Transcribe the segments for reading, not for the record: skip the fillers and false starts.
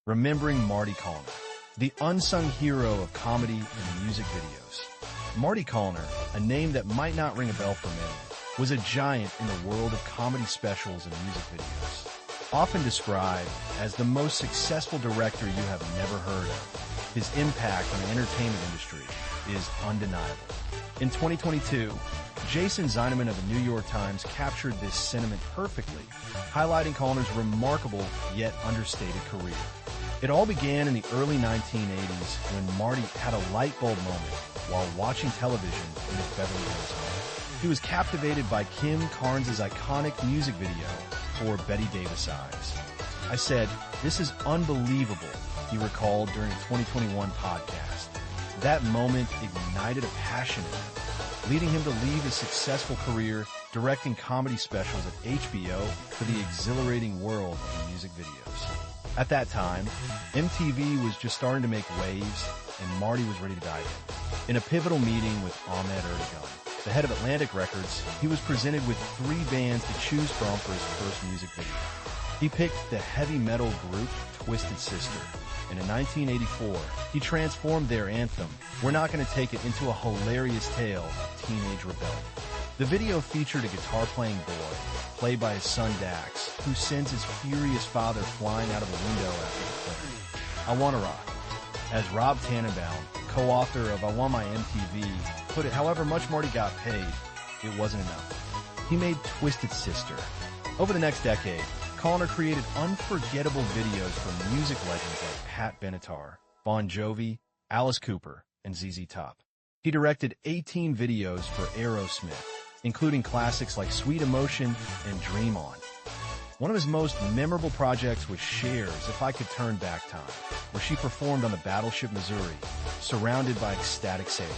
Remembering Marty Callner, the unsung hero of comedy and music videos. Marty Callner, a name that might not ring a bell for many, was a giant in the world of comedy specials and music videos. Often described as the most successful director you have never heard of, his impact on the entertainment industry is undeniable. In 2022, Jason Zeineman of the New York Times captured this sentiment perfectly, highlighting Callner's remarkable yet understated career. It all began in the early 1980s when Marty had a light bulb moment while watching television in his Beverly Hills home. He was captivated by Kim Carnes' iconic music video for Betty Davis Eyes. I said, "This is unbelievable," he recalled during a 2021 podcast. That moment ignited a passion in him, leading him to leave his successful career directing comedy specials at HBO for the exhilarating world of music videos. At that time, MTV was just starting to make waves, and Marty was ready to dive in. In a pivotal meeting with Ahmet Ertegun, the head of Atlantic Records, he was presented with 3 bands to choose from for his first music video. He picked the heavy metal group Twisted Sister, and in 1984, he transformed their anthem, "We're Not Gonna Take It," into a hilarious tale of teenage rebellion. The video featured a guitar-playing boy, played by his son Dax, who sends his furious father flying out of a window after the play. "I Wanna Rock." As Rob Tannenbaum, co-author of I Want My MTV, put it, however much Marty got paid, it wasn't enough. He made Twisted Sister. Over the next decade, Callner created unforgettable videos for music legends like Pat Benatar, Bon Jovi, Alice Cooper, and ZZ Top. He directed 18 videos for Aerosmith, including classics like Sweet Emotion and Dream On. One of his most memorable projects was Cher's If I Could Turn Back Time, where she performed on the battleship Missouri, surrounded by ecstatic sailors.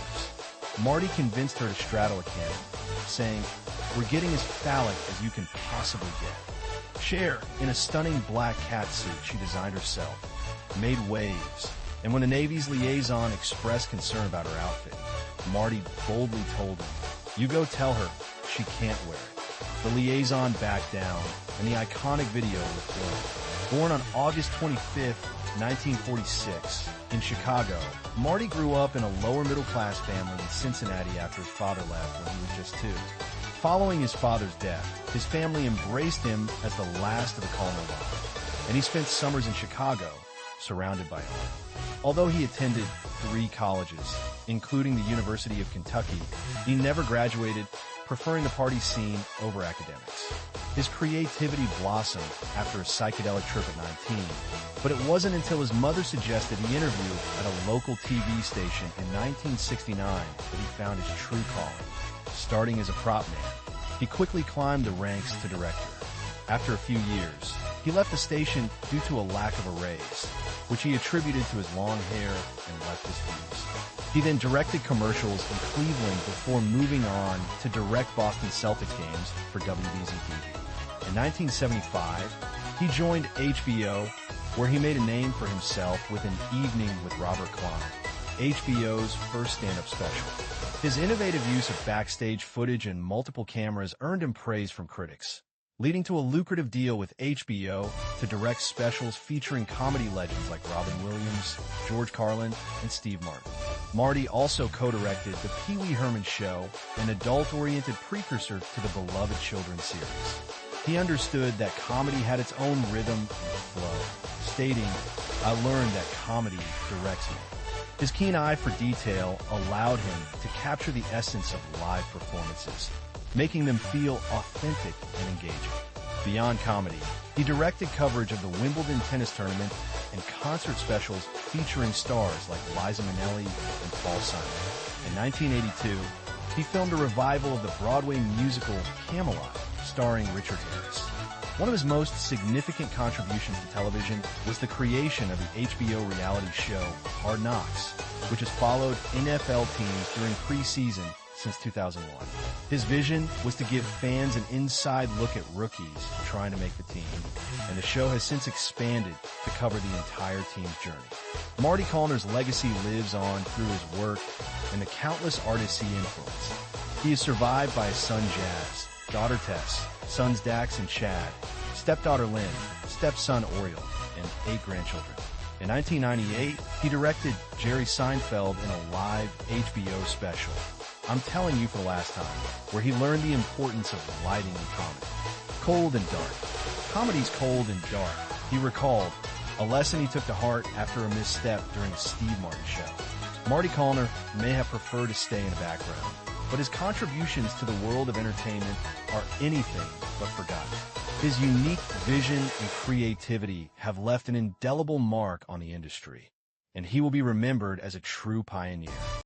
Marty convinced her to straddle a cannon, saying, "We're getting as phallic as you can possibly get." Cher, in a stunning black catsuit she designed herself, made waves, and when the Navy's liaison expressed concern about her outfit, Marty boldly told him, "You go tell her she can't wear it." The liaison backed down, and the iconic video was born. Born on August 25th, 1946, in Chicago, Marty grew up in a lower-middle-class family in Cincinnati after his father left when he was just 2. Following his father's death, his family embraced him as the last of the Callner line, and he spent summers in Chicago, surrounded by art. Although he attended 3 colleges, including the University of Kentucky, he never graduated, preferring the party scene over academics. His creativity blossomed after a psychedelic trip at 19, but it wasn't until his mother suggested he interview at a local TV station in 1969 that he found his true calling. Starting as a prop man, he quickly climbed the ranks to director. After a few years, he left the station due to a lack of a raise, which he attributed to his long hair and leftist views. He then directed commercials in Cleveland before moving on to direct Boston Celtics games for WBZ-TV. In 1975, he joined HBO, where he made a name for himself with An Evening with Robert Klein, HBO's first stand-up special. His innovative use of backstage footage and multiple cameras earned him praise from critics, leading to a lucrative deal with HBO to direct specials featuring comedy legends like Robin Williams, George Carlin, and Steve Martin. Marty also co-directed The Pee Wee Herman Show, an adult-oriented precursor to the beloved children's series. He understood that comedy had its own rhythm and flow, stating, "I learned that comedy directs me." His keen eye for detail allowed him to capture the essence of live performances, making them feel authentic and engaging. Beyond comedy, he directed coverage of the Wimbledon tennis tournament and concert specials featuring stars like Liza Minnelli and Paul Simon. In 1982, he filmed a revival of the Broadway musical Camelot, starring Richard Harris. One of his most significant contributions to television was the creation of the HBO reality show Hard Knocks, which has followed NFL teams during preseason since 2001. His vision was to give fans an inside look at rookies trying to make the team, and the show has since expanded to cover the entire team's journey. Marty Callner's legacy lives on through his work and the countless artists he influenced. He is survived by his son Jazz, daughter Tess, sons Dax and Chad, stepdaughter Lynn, stepson Oriel, and 8 grandchildren. In 1998, he directed Jerry Seinfeld in a live HBO special, I'm Telling You for the Last Time, where he learned the importance of lighting in comedy. Cold and dark. Comedy's cold and dark, he recalled, a lesson he took to heart after a misstep during a Steve Martin show. Marty Callner may have preferred to stay in the background, but his contributions to the world of entertainment are anything but forgotten. His unique vision and creativity have left an indelible mark on the industry, and he will be remembered as a true pioneer.